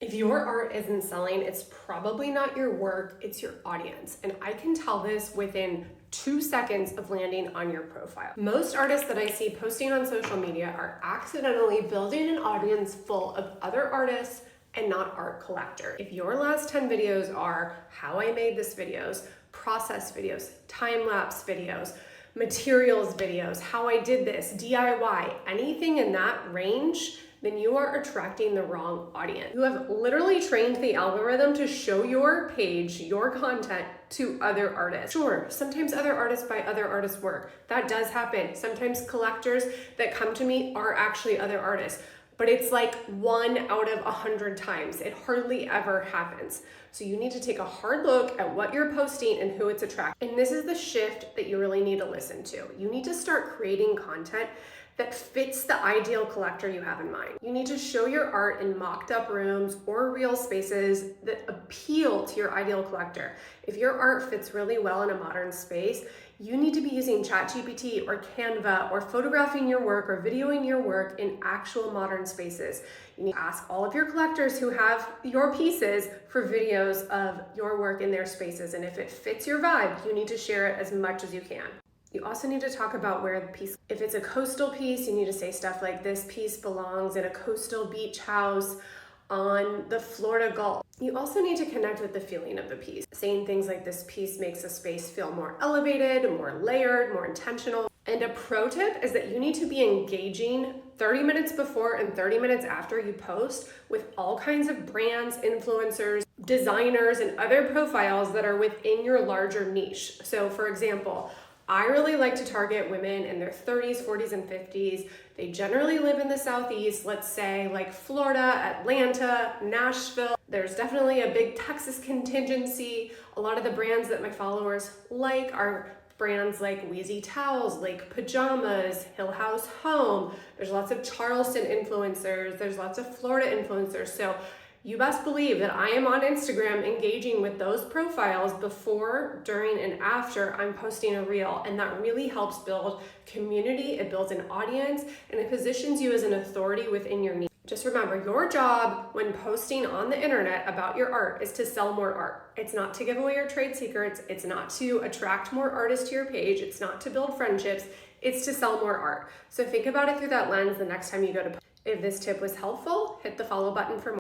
If your art isn't selling, it's probably not your work, it's your audience. And I can tell this within 2 seconds of landing on your profile. Most artists that I see posting on social media are accidentally building an audience full of other artists and not art collectors. If your last 10 videos are how I made this videos, process videos, time-lapse videos, materials videos, how I did this, DIY, anything in that range, then you are attracting the wrong audience. You have literally trained the algorithm to show your page, your content to other artists. Sure, sometimes other artists buy other artists' work. That does happen. Sometimes collectors that come to me are actually other artists, but it's like 1 out of 100 times. It hardly ever happens. So you need to take a hard look at what you're posting and who it's attracting. And this is the shift that you really need to listen to. You need to start creating content that fits the ideal collector you have in mind. You need to show your art in mocked up rooms or real spaces that appeal to your ideal collector. If your art fits really well in a modern space, you need to be using ChatGPT or Canva or photographing your work or videoing your work in actual modern spaces. You need to ask all of your collectors who have your pieces for videos of your work in their spaces. And if it fits your vibe, you need to share it as much as you can. You also need to talk about where the piece, if it's a coastal piece, you need to say stuff like this piece belongs in a coastal beach house on the Florida Gulf. You also need to connect with the feeling of the piece, saying things like this piece makes a space feel more elevated, more layered, more intentional. And a pro tip is that you need to be engaging 30 minutes before and 30 minutes after you post with all kinds of brands, influencers, designers, and other profiles that are within your larger niche. So for example, I really like to target women in their 30s, 40s, and 50s. They generally live in the Southeast, let's say like Florida, Atlanta, Nashville. There's definitely a big Texas contingency. A lot of the brands that my followers like are brands like Wheezy Towels, Lake Pajamas, Hill House Home. There's lots of Charleston influencers. There's lots of Florida influencers. So you best believe that I am on Instagram engaging with those profiles before, during, and after I'm posting a reel. And that really helps build community, it builds an audience, and it positions you as an authority within your niche. Just remember, your job when posting on the internet about your art is to sell more art. It's not to give away your trade secrets. It's not to attract more artists to your page. It's not to build friendships. It's to sell more art. So think about it through that lens the next time you go to post. If this tip was helpful, hit the follow button for more.